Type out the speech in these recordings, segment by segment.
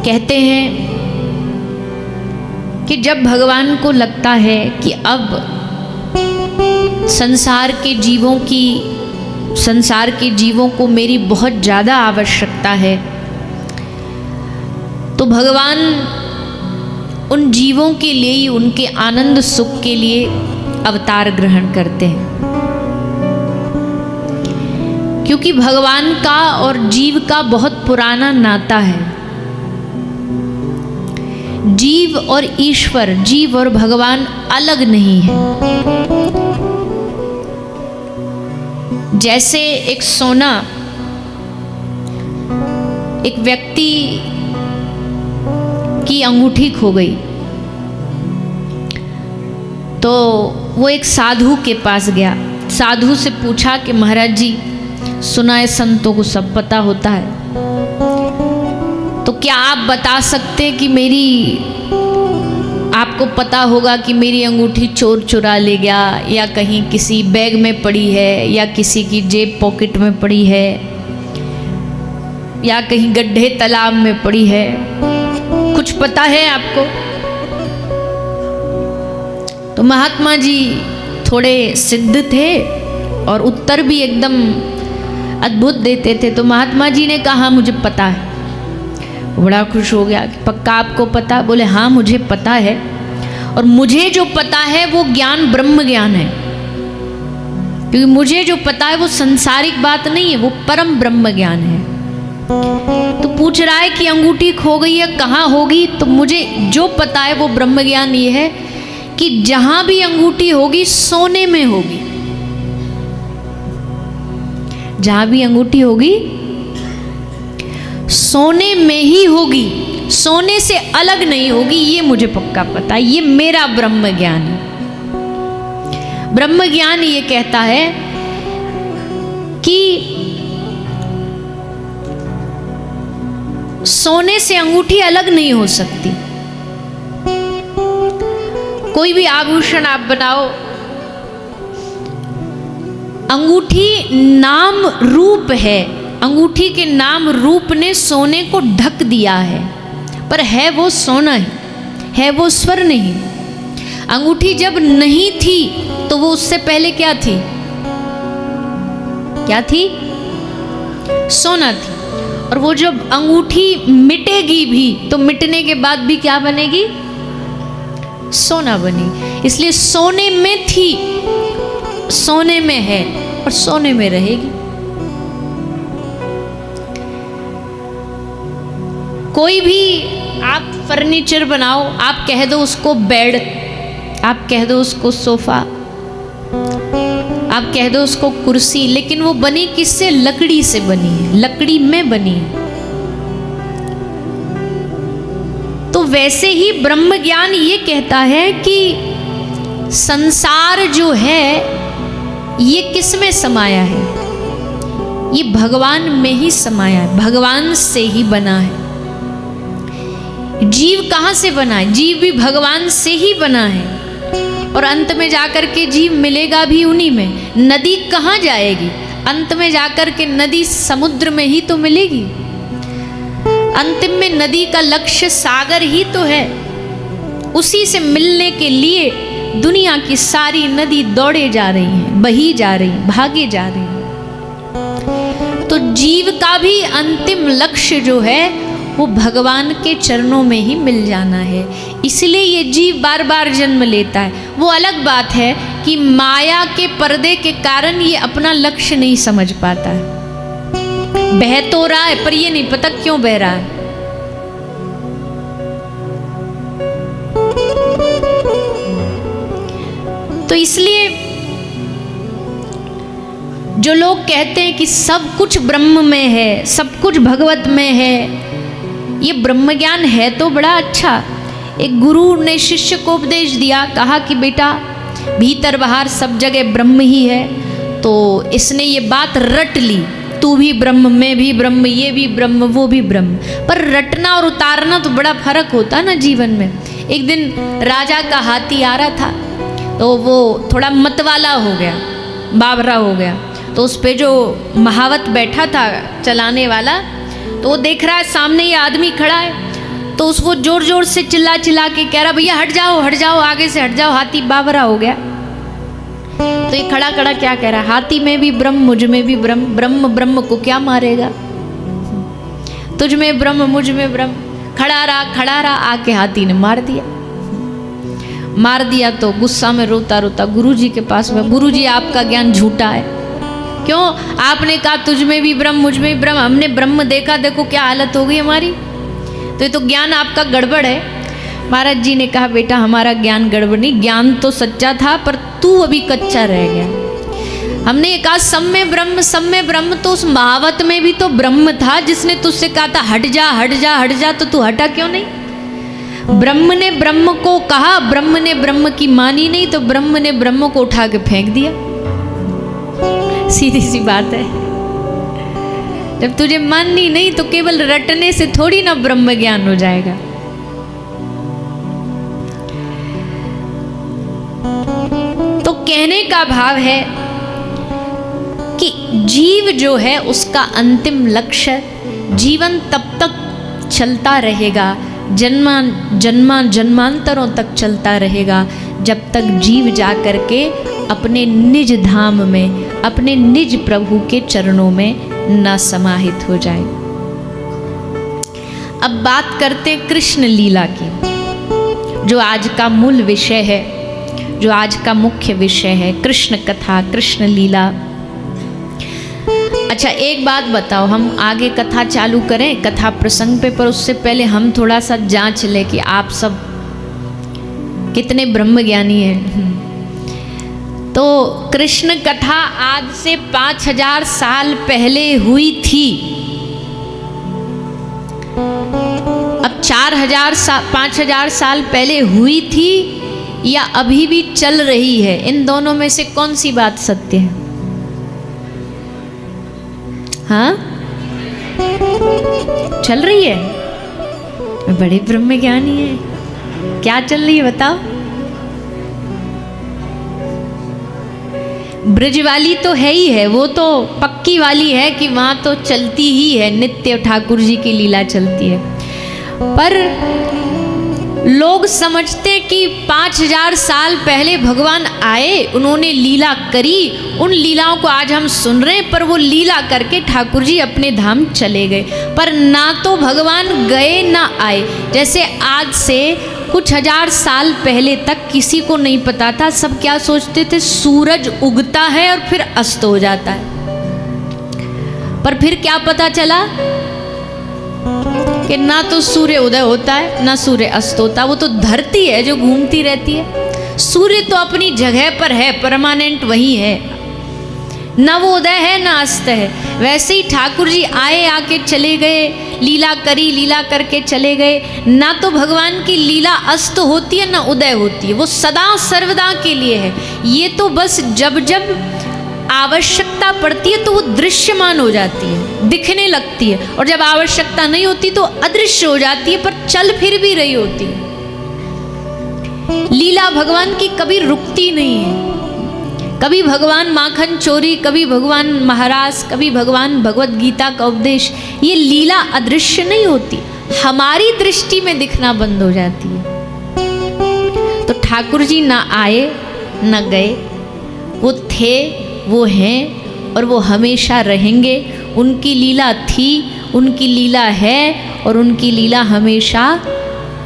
कहते हैं कि जब भगवान को लगता है कि अब संसार के जीवों को मेरी बहुत ज़्यादा आवश्यकता है, तो भगवान उन जीवों के लिए ही, उनके आनंद सुख के लिए अवतार ग्रहण करते हैं। क्योंकि भगवान का और जीव का बहुत पुराना नाता है। जीव और ईश्वर, जीव और भगवान अलग नहीं है। जैसे एक सोना, एक व्यक्ति की अंगूठी खो गई तो वो एक साधु के पास गया। साधु से पूछा कि महाराज जी, सुना है संतों को सब पता होता है, तो क्या आप बता सकते कि आपको पता होगा कि मेरी अंगूठी चोर चुरा ले गया, या कहीं किसी बैग में पड़ी है, या किसी की जेब पॉकेट में पड़ी है, या कहीं गड्ढे तालाब में पड़ी है, कुछ पता है आपको? तो महात्मा जी थोड़े सिद्ध थे और उत्तर भी एकदम अद्भुत देते थे। तो महात्मा जी ने कहा मुझे पता है। बड़ा खुश हो गया कि पक्का आपको पता? बोले हाँ मुझे पता है, और मुझे जो पता है वो ज्ञान ब्रह्म ज्ञान है। क्योंकि मुझे जो पता है वो संसारिक बात नहीं है, वो परम ब्रह्म ज्ञान है। तो पूछ रहा है कि अंगूठी खो गई है, कहाँ होगी? तो मुझे जो पता है वो ब्रह्म ज्ञान ये है कि जहां भी अंगूठी होगी सोने में होगी। जहां भी अंगूठी होगी सोने में ही होगी, सोने से अलग नहीं होगी, ये मुझे पक्का पता है। ये मेरा ब्रह्म ज्ञान है। ब्रह्म ज्ञान ये कहता है कि सोने से अंगूठी अलग नहीं हो सकती। कोई भी आभूषण आप बनाओ, अंगूठी नाम रूप है, अंगूठी के नाम रूप ने सोने को ढक दिया है, पर है वो सोना ही है, वो स्वर नहीं। अंगूठी जब नहीं थी तो वो उससे पहले क्या थी? क्या थी? सोना थी। और वो जब अंगूठी मिटेगी भी तो मिटने के बाद भी क्या बनेगी? सोना बनी। इसलिए सोने में थी, सोने में है और सोने में रहेगी। कोई भी आप फर्नीचर बनाओ, आप कह दो उसको बेड, आप कह दो उसको सोफा, आप कह दो उसको कुर्सी, लेकिन वो बनी किससे? लकड़ी से बनी है, लकड़ी में बनी है। तो वैसे ही ब्रह्म ज्ञान ये कहता है कि संसार जो है ये किस में समाया है? ये भगवान में ही समाया है, भगवान से ही बना है। जीव कहाँ से बना है? जीव भी भगवान से ही बना है, और अंत में जाकर के जीव मिलेगा भी उन्हीं में। नदी कहाँ जाएगी? अंत में जाकर के नदी समुद्र में ही तो मिलेगी। अंतिम में नदी का लक्ष्य सागर ही तो है। उसी से मिलने के लिए दुनिया की सारी नदी दौड़े जा रही हैं, बही जा रही, भागे जा रही हैं। तो जीव का भी अंतिम लक्ष्य जो है वो भगवान के चरणों में ही मिल जाना है। इसलिए ये जीव बार बार जन्म लेता है। वो अलग बात है कि माया के पर्दे के कारण ये अपना लक्ष्य नहीं समझ पाता है। बह तो रहा है पर ये नहीं पता क्यों बह रहा है। तो इसलिए जो लोग कहते हैं कि सब कुछ ब्रह्म में है, सब कुछ भगवत में है, ये ब्रह्म ज्ञान है तो बड़ा अच्छा। एक गुरु ने शिष्य को उपदेश दिया, कहा कि बेटा भीतर बाहर सब जगह ब्रह्म ही है। तो इसने ये बात रट ली, तू भी ब्रह्म, मैं भी ब्रह्म, ये भी ब्रह्म, वो भी ब्रह्म। पर रटना और उतारना तो बड़ा फर्क होता है ना जीवन में। एक दिन राजा का हाथी आ रहा था, तो वो थोड़ा मतवाला हो गया, बावरा हो गया। तो उस पे जो महावत बैठा था चलाने वाला, तो वो देख रहा है सामने ये आदमी खड़ा है, तो उसको जोर जोर से चिल्ला चिल्ला के कह रहा भैया हट जाओ आगे से हट जाओ, हाथी बावरा हो गया। तो ये खड़ा खड़ा क्या कह रहा है, हाथी में भी ब्रह्म मुझ में भी ब्रह्म, ब्रह्म ब्रह्म को क्या मारेगा, तुझ में ब्रह्म मुझ में ब्रह्म। खड़ा रहा, आके हाथी ने मार दिया। तो गुस्सा में रोता रोता गुरुजी के पास में, गुरुजी आपका ज्ञान झूठा है, क्यों आपने कहा तुझ में भी ब्रह्म मुझ में भी ब्रह्म, हमने ब्रह्म देखा, देखो क्या हालत हो गई हमारी, तो ये तो ज्ञान आपका गड़बड़ है। महाराज जी ने कहा बेटा हमारा ज्ञान गड़बड़ नहीं, ज्ञान तो सच्चा था पर तू अभी कच्चा रह गया। हमने कहा सब में ब्रह्म, तो उस महावत में भी तो ब्रह्म था जिसने तुझसे कहा था हट जा, तो तू हटा क्यों नहीं। ब्रह्म ने ब्रह्म को कहा, ब्रह्म ने ब्रह्म की मानी नहीं, तो ब्रह्म ने ब्रह्म को उठा के फेंक दिया। सीधी सी बात है, जब तुझे माननी नहीं तो केवल रटने से थोड़ी ना ब्रह्म ज्ञान हो जाएगा। तो कहने का भाव है कि जीव जो है उसका अंतिम लक्ष्य जीवन तब तक चलता रहेगा, जन्मांतरों तक चलता रहेगा, जब तक जीव जा करके अपने निज धाम में, अपने निज प्रभु के चरणों में न समाहित हो जाए। अब बात करते कृष्ण लीला की, जो आज का मूल विषय है, जो आज का मुख्य विषय है, कृष्ण कथा, कृष्ण लीला। अच्छा एक बात बताओ, हम आगे कथा चालू करें कथा प्रसंग पे, पर उससे पहले हम थोड़ा सा जांच लें कि आप सब कितने ब्रह्मज्ञानी हैं। तो कृष्ण कथा आज से 5000 साल पहले हुई थी। अब 5000 साल पहले हुई थी या अभी भी चल रही है, इन दोनों में से कौन सी बात सत्य है? हाँ चल रही है, बड़े ब्रह्मज्ञानी है। क्या चल रही है बताओ? ब्रज वाली तो है ही है, वो तो पक्की वाली है कि वहां तो चलती ही है, नित्य ठाकुर जी की लीला चलती है। पर लोग समझते कि 5000 साल पहले भगवान आए, उन्होंने लीला करी, उन लीलाओं को आज हम सुन रहे हैं, पर वो लीला करके ठाकुर जी अपने धाम चले गए। पर ना तो भगवान गए ना आए। जैसे आज से कुछ हजार साल पहले तक किसी को नहीं पता था, सब क्या सोचते थे, सूरज उगता है और फिर अस्त हो जाता है। पर फिर क्या पता चला कि ना तो सूर्य उदय होता है ना सूर्य अस्त होता, वो तो धरती है जो घूमती रहती है। सूर्य तो अपनी जगह पर है, परमानेंट वही है, ना वो उदय है ना अस्त है। वैसे ही ठाकुर जी आए, आके चले गए, लीला करी, लीला करके चले गए। ना तो भगवान की लीला अस्त होती है ना उदय होती है, वो सदा सर्वदा के लिए है। ये तो बस जब जब आवश्यकता पड़ती है तो वो दृश्यमान हो जाती है, दिखने लगती है, और जब आवश्यकता नहीं होती तो अदृश्य हो जाती है, पर चल फिर भी रही होती है। लीला भगवान की कभी रुकती नहीं है। कभी भगवान माखन चोरी, कभी भगवान महाराज, कभी भगवान भगवत गीता का उपदेश, ये लीला अदृश्य नहीं होती, हमारी दृष्टि में दिखना बंद हो जाती है। तो ठाकुर जी ना आए ना गए, वो थे, वो हैं और वो हमेशा रहेंगे। उनकी लीला थी, उनकी लीला है और उनकी लीला हमेशा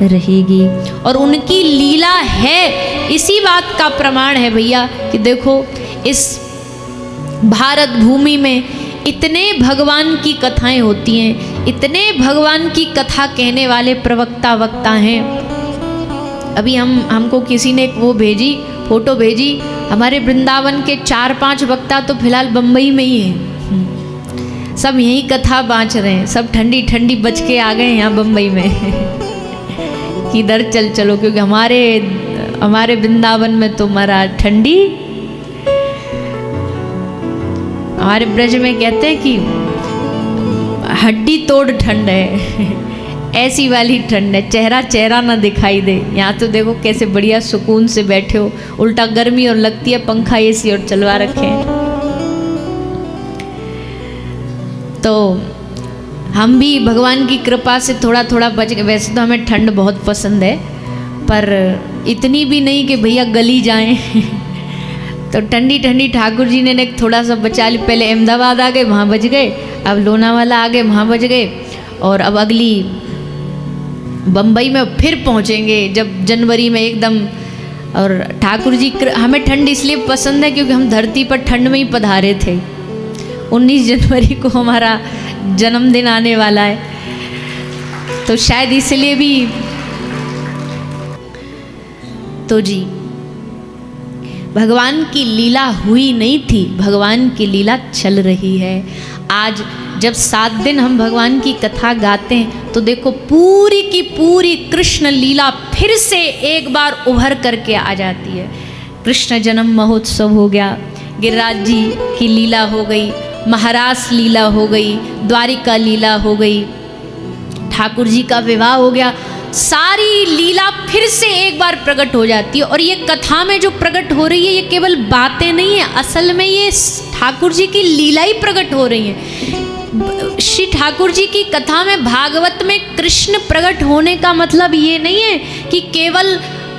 रहेगी। और उनकी लीला है, इसी बात का प्रमाण है भैया कि देखो इस भारत भूमि में इतने भगवान की कथाएं होती हैं, इतने भगवान की कथा कहने वाले प्रवक्ता वक्ता हैं। अभी हमको किसी ने वो भेजी, फोटो भेजी, हमारे वृंदावन के 4-5 वक्ता तो फिलहाल बम्बई में ही हैं, सब यही कथा बाँच रहे हैं, सब ठंडी ठंडी बच के आ गए यहाँ बम्बई में कि इधर चलो, क्योंकि हमारे वृंदावन में तो मरा ठंडी, हमारे ब्रज में कहते हैं कि हड्डी तोड़ ठंड है ऐसी वाली ठंड है, चेहरा ना दिखाई दे। यहाँ तो देखो कैसे बढ़िया सुकून से बैठे हो, उल्टा गर्मी और लगती है, पंखा एसी और चलवा रखे हैं। तो हम भी भगवान की कृपा से थोड़ा थोड़ा बच गए। वैसे तो हमें ठंड बहुत पसंद है, पर इतनी भी नहीं कि भैया गली जाएं। तो ठंडी ठंडी ठाकुर जी ने थोड़ा सा बचा ली। पहले अहमदाबाद आ गए, वहाँ बच गए, अब लोनावाला आ गए, वहाँ बच गए, और अब अगली बम्बई में फिर पहुँचेंगे जब जनवरी में एकदम। और ठाकुर जी हमें ठंड इसलिए पसंद है क्योंकि हम धरती पर ठंड में ही पधारे थे। 19 जनवरी को हमारा जन्मदिन आने वाला है, तो शायद इसलिए भी। तो जी भगवान की लीला हुई नहीं थी, भगवान की लीला चल रही है। आज जब 7 दिन हम भगवान की कथा गाते हैं तो देखो पूरी की पूरी कृष्ण लीला फिर से एक बार उभर करके आ जाती है। कृष्ण जन्म महोत्सव हो गया, गिरिराज जी की लीला हो गई, महारास लीला हो गई, द्वारिका लीला हो गई, ठाकुर जी का विवाह हो गया। सारी लीला फिर से एक बार प्रकट हो जाती है। और ये कथा में जो प्रकट हो रही है ये केवल बातें नहीं है, असल में ये ठाकुर जी की लीला ही प्रकट हो रही है। श्री ठाकुर जी की कथा में, भागवत में कृष्ण प्रकट होने का मतलब ये नहीं है कि केवल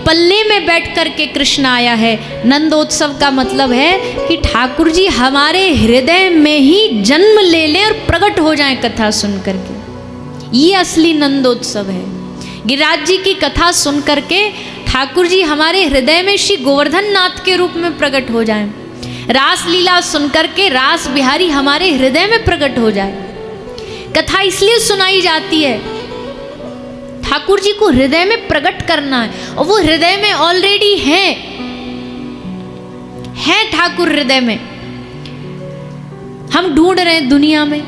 पल्ले में बैठ करके कृष्ण आया है। नंदोत्सव का मतलब है कि ठाकुर जी हमारे हृदय में ही जन्म ले लें और प्रकट हो जाएं कथा सुन करके। ये असली नंदोत्सव है। गिरिराज जी की कथा सुन करके ठाकुर जी हमारे हृदय में श्री गोवर्धन नाथ के रूप में प्रकट हो जाएं। रास लीला सुन करके रास बिहारी हमारे हृदय में प्रकट हो जाए। कथा इसलिए सुनाई जाती है, ठाकुर जी को हृदय में प्रकट करना है, और वो हृदय में ऑलरेडी है ठाकुर हृदय में। हम ढूंढ रहे हैं दुनिया में,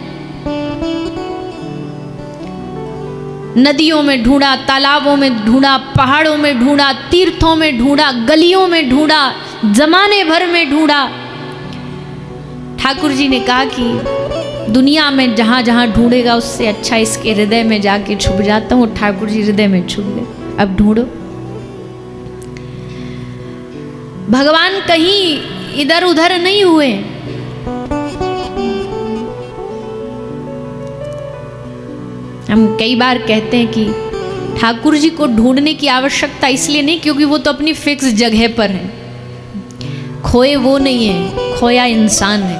नदियों में ढूंढा, तालाबों में ढूंढा, पहाड़ों में ढूंढा, तीर्थों में ढूंढा, गलियों में ढूंढा, जमाने भर में ढूंढा। ठाकुर जी ने कहा कि दुनिया में जहाँ जहाँ ढूंढेगा उससे अच्छा इसके हृदय में जाके छुप जाता हूँ। ठाकुर जी हृदय में छुप गए। अब ढूंढो, भगवान कहीं इधर उधर नहीं हुए। हम कई बार कहते हैं कि ठाकुर जी को ढूंढने की आवश्यकता इसलिए नहीं क्योंकि वो तो अपनी फिक्स जगह पर है। खोए वो नहीं है, खोया इंसान है।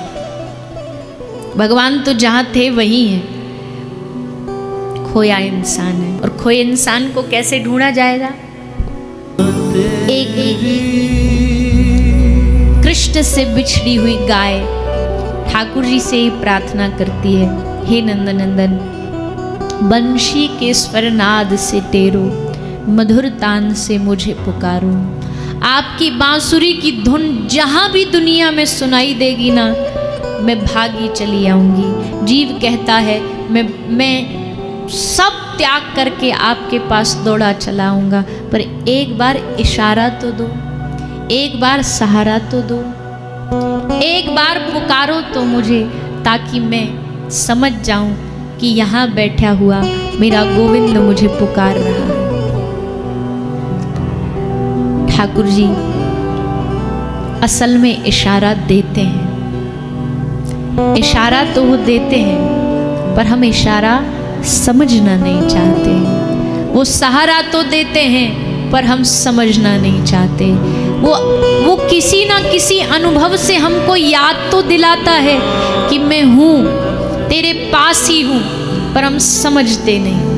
भगवान तो जहाँ थे वहीं है, खोया इंसान है। और खोए इंसान को कैसे ढूंढा जाएगा? एक कृष्ण से बिछड़ी हुई गाय ठाकुर जी से ही प्रार्थना करती है, हे नंदनंदन, बंशी के स्वरनाद से टेरो, मधुर तान से मुझे पुकारो। आपकी बांसुरी की धुन जहाँ भी दुनिया में सुनाई देगी ना, मैं भागी चली आऊँगी। जीव कहता है मैं सब त्याग करके आपके पास दौड़ा चला आऊँगा, पर एक बार इशारा तो दो, एक बार सहारा तो दो, एक बार पुकारो तो मुझे, ताकि मैं समझ जाऊं कि यहाँ बैठा हुआ मेरा गोविंद मुझे पुकार रहा है। ठाकुर जी असल में इशारा देते हैं, इशारा तो वो देते हैं पर हम इशारा समझना नहीं चाहते। वो सहारा तो देते हैं पर हम समझना नहीं चाहते। वो किसी ना किसी अनुभव से हमको याद तो दिलाता है कि मैं हूँ, तेरे पास ही हूँ, पर हम समझते नहीं।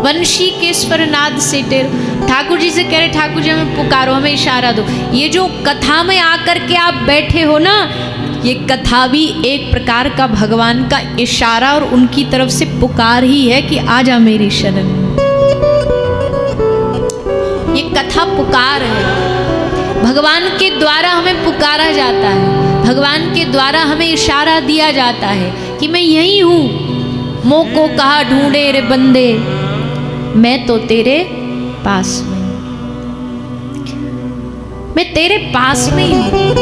वंशी के स्वरनाद से ठाकुर जी से कह रहे, ठाकुर जी हमें पुकारो, हमें इशारा दो। ये जो कथा में आकर के आप बैठे हो ना, ये कथा भी एक प्रकार का भगवान का इशारा और उनकी तरफ से पुकार ही है कि आजा मेरी शरण। ये कथा पुकार है, भगवान के द्वारा हमें पुकारा जाता है, भगवान के द्वारा हमें इशारा दिया जाता है कि मैं यही हूँ। मोको कहा ढूंढे रे बंदे, मैं तो तेरे पास में, मैं तेरे पास में ही हूँ।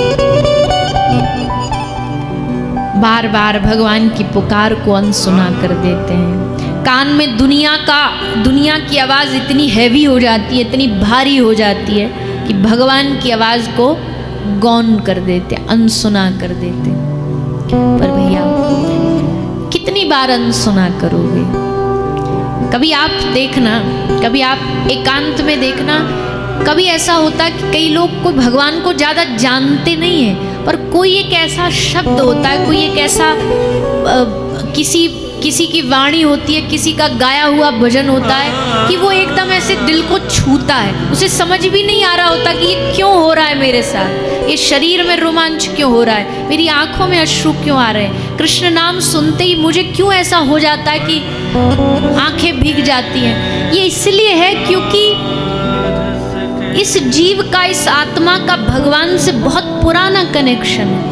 बार बार भगवान की पुकार को अनसुना कर देते हैं। कान में दुनिया की आवाज़ इतनी हैवी हो जाती है, इतनी भारी हो जाती है कि भगवान की आवाज़ को गौन कर देते, अनसुना कर देते। पर भैया कितनी बार अनसुना करोगे। कभी आप देखना, कभी आप एकांत में देखना, कभी ऐसा होता कि कई लोग कोई भगवान को ज़्यादा जानते नहीं है, पर कोई एक ऐसा शब्द होता है, कोई एक ऐसा किसी की वाणी होती है, किसी का गाया हुआ भजन होता है कि वो एकदम ऐसे दिल को छूता है। उसे समझ भी नहीं आ रहा होता कि ये क्यों हो रहा है मेरे साथ, ये शरीर में रोमांच क्यों हो रहा है, मेरी आंखों में अश्रु क्यों आ रहे हैं, कृष्ण नाम सुनते ही मुझे क्यों ऐसा हो जाता है कि आंखें भीग जाती हैं। ये इसलिए है क्योंकि इस जीव का, इस आत्मा का भगवान से बहुत पुराना कनेक्शन है,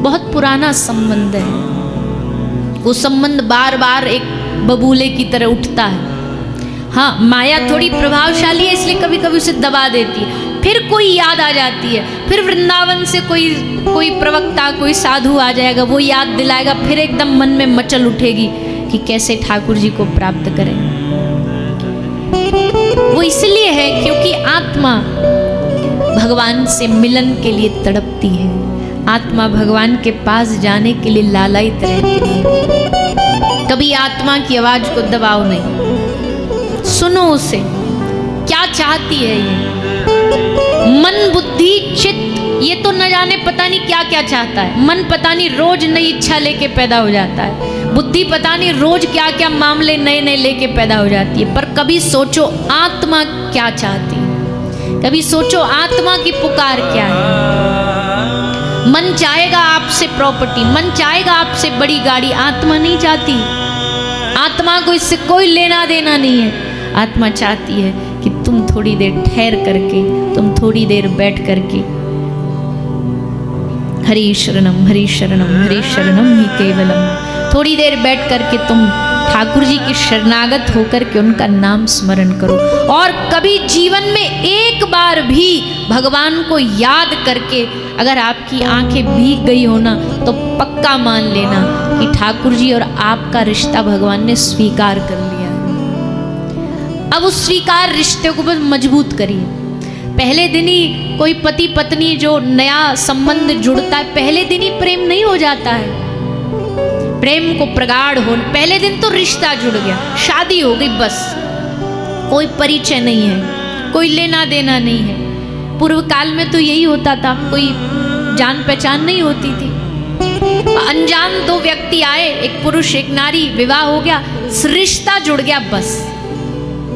बहुत पुराना संबंध है। वो संबंध बार बार एक बबूले की तरह उठता है। हाँ, माया थोड़ी प्रभावशाली है, इसलिए कभी कभी उसे दबा देती है, फिर कोई याद आ जाती है, फिर वृंदावन से कोई प्रवक्ता, कोई साधु आ जाएगा, वो याद दिलाएगा, फिर एकदम मन में मचल उठेगी कि कैसे ठाकुर जी को प्राप्त करें। वो इसलिए है क्योंकि आत्मा भगवान से मिलन के लिए तड़पती है, आत्मा भगवान के पास जाने के लिए लालायित रहती है। कभी आत्मा की आवाज को दबाओ नहीं, सुनो उसे, क्या चाहती है ये। मन बुद्धि चित्त ये तो न जाने पता नहीं क्या क्या चाहता है। मन पता नहीं रोज नई इच्छा लेके पैदा हो जाता है, बुद्धि पता नहीं रोज क्या क्या मामले नए नए लेके पैदा हो जाती है। पर कभी सोचो आत्मा क्या चाहती है, कभी सोचो आत्मा की पुकार क्या है। मन चाहेगा आपसे प्रॉपर्टी, मन चाहेगा आपसे बड़ी गाड़ी, आत्मा नहीं चाहती। आत्मा को इससे कोई लेना देना नहीं है। आत्मा चाहती है कि तुम थोड़ी देर ठहर करके, तुम थोड़ी देर बैठ करके हरि शरणम हरि शरणम हरि शरणम ही केवलम, थोड़ी देर बैठ करके तुम ठाकुर जी की शरणागत होकर के उनका नाम स्मरण करो। और कभी जीवन में एक बार भी भगवान को याद करके अगर आपकी आंखें भीग गई हो ना, तो पक्का मान लेना कि ठाकुर जी और आपका रिश्ता भगवान ने स्वीकार कर लिया है। अब उस स्वीकार रिश्ते को बस मजबूत करिए। पहले दिन ही कोई पति पत्नी जो नया संबंध जुड़ता है, पहले दिन ही प्रेम नहीं हो जाता है। प्रेम को प्रगाढ़ हो, पहले दिन तो रिश्ता जुड़ गया, शादी हो गई, बस कोई परिचय नहीं है, कोई लेना देना नहीं है। पूर्व काल में तो यही होता था, कोई जान पहचान नहीं होती थी, अनजान दो व्यक्ति आए, एक पुरुष एक नारी, विवाह हो गया, रिश्ता जुड़ गया बस।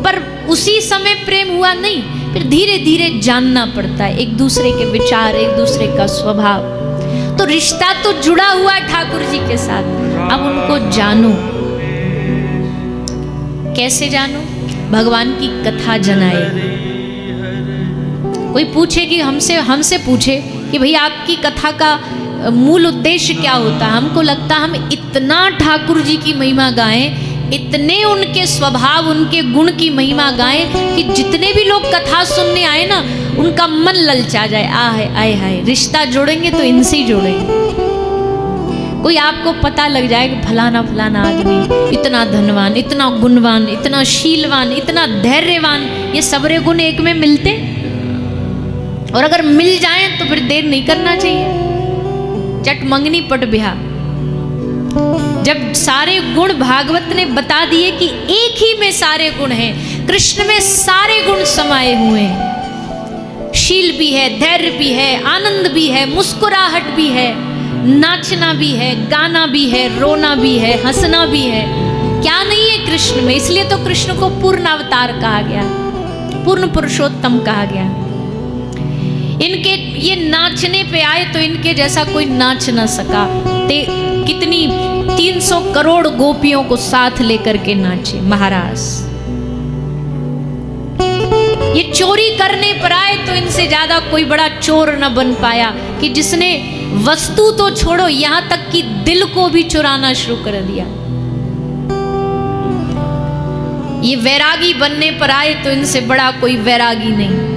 पर उसी समय प्रेम हुआ नहीं, फिर धीरे धीरे जानना पड़ता है एक दूसरे के विचार, एक दूसरे का स्वभाव। तो रिश्ता तो जुड़ा हुआ है ठाकुर जी के साथ, अब उनको जानो। कैसे जानो? भगवान की कथा जनाए। कोई पूछे कि हमसे पूछे कि भई आपकी कथा का मूल उद्देश्य क्या होता है, हमको लगता हम इतना ठाकुर जी की महिमा गाएं, इतने उनके स्वभाव उनके गुण की महिमा गाएं कि जितने भी लोग कथा सुनने आए ना, उनका मन ललचा जाए। आए हाय, रिश्ता जोड़ेंगे तो इनसे ही जोड़ेंगे। कोई आपको पता लग जाए कि फलाना फलाना आदमी इतना धनवान, इतना गुणवान, इतना शीलवान, इतना धैर्यवान, ये सबरे गुण एक में मिलते, और अगर मिल जाएं तो फिर देर नहीं करना चाहिए, चट मंगनी पट ब्याह। जब सारे गुण भागवत ने बता दिए कि एक ही में सारे गुण हैं, कृष्ण में सारे गुण समाये हुए हैं, शील भी है, धैर्य भी है, आनंद भी है, मुस्कुराहट भी है, नाचना भी है, गाना भी है, रोना भी है, हंसना भी है, क्या नहीं है कृष्ण में। इसलिए तो कृष्ण को पूर्ण अवतार कहा गया, पूर्ण पुरुषोत्तम कहा गया। इनके ये नाचने पे आए तो इनके जैसा कोई नाच ना सका। कितनी 300 करोड़ गोपियों को साथ लेकर के नाचे महाराज। ये चोरी करने पर आए तो इनसे ज्यादा कोई बड़ा चोर न बन पाया, कि जिसने वस्तु तो छोड़ो यहां तक कि दिल को भी चुराना शुरू कर दिया। ये वैरागी बनने पर आए तो इनसे बड़ा कोई वैरागी नहीं।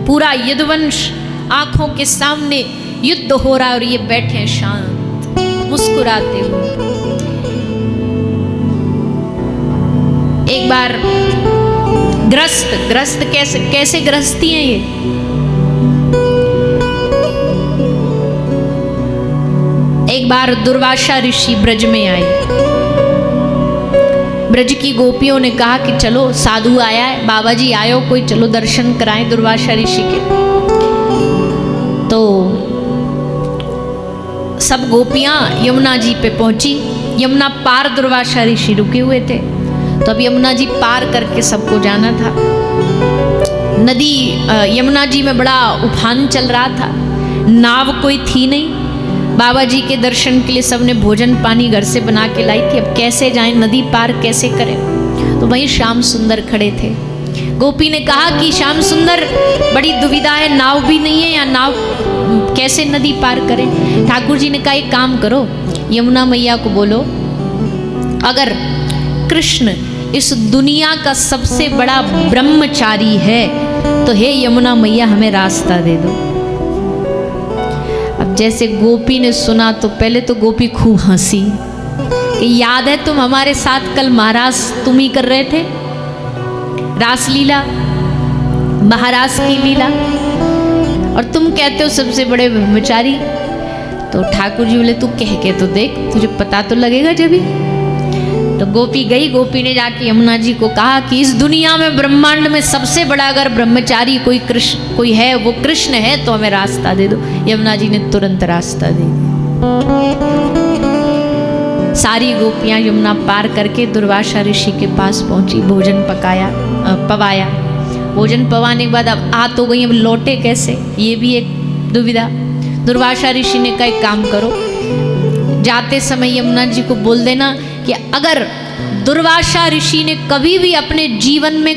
पूरा यदुवंश आंखों के सामने युद्ध हो रहा है और ये बैठे शांत मुस्कुराते हुए। एक बार ग्रस्त कैसे ग्रस्ती हैं ये। एक एक बार दुर्वासा ऋषि ब्रज में आए। ब्रज की गोपियों ने कहा कि चलो साधु आया है, बाबा जी आयो, कोई चलो दर्शन कराएं दुर्वासा ऋषि के। तो सब गोपियां यमुना जी पे पहुंची। यमुना पार दुर्वासा ऋषि रुके हुए थे, तो अब यमुना जी पार करके सबको जाना था। नदी यमुना जी में बड़ा उफान चल रहा था, नाव कोई थी नहीं। बाबा जी के दर्शन के लिए सबने भोजन पानी घर से बना के लाई थी। अब कैसे जाएं, नदी पार कैसे करें? तो वहीं श्याम सुंदर खड़े थे। गोपी ने कहा कि श्याम सुंदर, बड़ी दुविधा है, नाव भी नहीं है, या नाव कैसे नदी पार करें? ठाकुर जी ने कहा एक काम करो, यमुना मैया को बोलो, अगर कृष्ण इस दुनिया का सबसे बड़ा ब्रह्मचारी है तो हे यमुना मैया हमें रास्ता दे दो। अब जैसे गोपी ने सुना तो पहले तो गोपी खूब हंसी कि याद है तुम हमारे साथ कल महाराज तुम ही कर रहे थे रासलीला, महाराज की लीला, और तुम कहते हो सबसे बड़े ब्रह्मचारी। तो ठाकुर जी बोले तू कह के तो देख, तुझे पता तो लगेगा जब ही। तो गोपी गई, गोपी ने जाके यमुना जी को कहा कि इस दुनिया में ब्रह्मांड में सबसे बड़ा अगर ब्रह्मचारी कोई है वो कृष्ण है, तो हमें रास्ता दे दो। यमुना जी ने तुरंत रास्ता दे दिया। सारी गोपियां यमुना पार करके दुर्वासा ऋषि के पास पहुंची, भोजन पवाया। भोजन पवाने के बाद अब आ तो गई, अब लौटे कैसे, ये भी एक दुविधा। दुर्वासा ऋषि ने कहा एक काम करो, जाते समय यमुना जी को बोल देना कि अगर दुर्वासा ऋषि ने कभी भी अपने जीवन में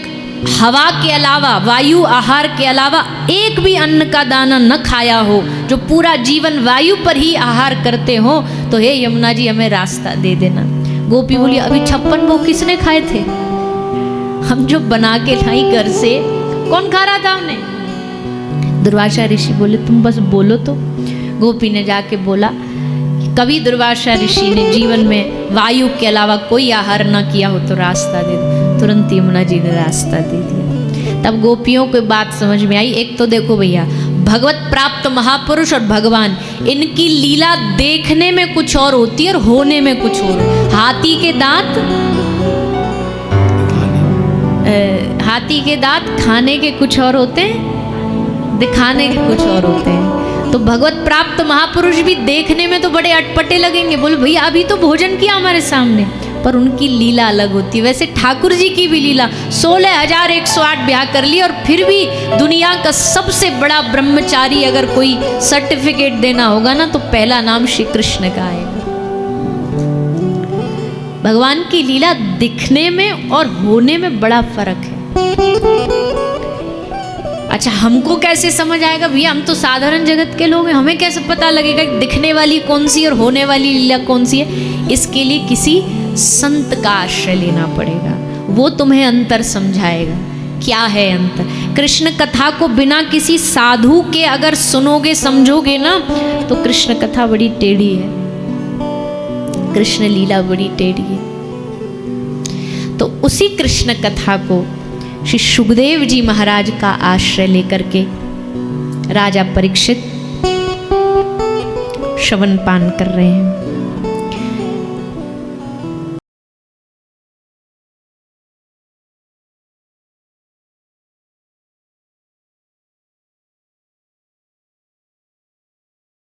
हवा के अलावा, वायु आहार के अलावा एक भी अन्न का दाना न खाया हो, जो पूरा जीवन वायु पर ही आहार करते हो, तो हे यमुना जी हमें रास्ता दे देना। गोपी बोली अभी 56 भोग किसने खाए थे? हम जो बना के लाई घर से, कौन खा रहा था हमने? दुर्वासा ऋषि बोले तुम बस बोलो तो। गोपी ने जाके बोला कि कभी दुर्वासा ऋषि ने जीवन में वायु के अलावा कोई आहार न किया हो तो रास्ता दे दो। तुरंत यमुना जी ने रास्ता दे दिया। तब गोपियों को बात समझ में आई। एक तो देखो भैया, भगवत प्राप्त महापुरुष और भगवान, इनकी लीला देखने में कुछ और होती है और होने में कुछ और। हाथी के दांत खाने के कुछ और होते हैं, दिखाने के कुछ और होते हैं। तो भगवत प्राप्त महापुरुष भी देखने में तो बड़े अटपटे लगेंगे, बोले भैया अभी तो भोजन किया हमारे सामने, पर उनकी लीला अलग होती है। वैसे ठाकुर जी की भी लीला, 16,108 ब्याह कर लिए और फिर भी दुनिया का सबसे बड़ा ब्रह्मचारी अगर कोई सर्टिफिकेट देना होगा ना, तो पहला नाम श्री कृष्ण का आएगा। भगवान की लीला दिखने में और होने में बड़ा फर्क है। अच्छा, हमको कैसे समझ आएगा भैया, हम तो साधारण जगत के लोग हैं, हमें कैसे पता लगेगा दिखने वाली कौन सी और होने वाली लीला कौन सी है? इसके लिए किसी संत का आश्रय लेना पड़ेगा, वो तुम्हें अंतर समझाएगा। क्या है अंतर? कृष्ण कथा को बिना किसी साधु के अगर सुनोगे समझोगे ना, तो कृष्ण कथा बड़ी टेढ़ी है, कृष्ण लीला बड़ी टेढ़ी है। तो उसी कृष्ण कथा को श्री सुखदेव जी महाराज का आश्रय लेकर के राजा परीक्षित श्रवण पान कर रहे हैं।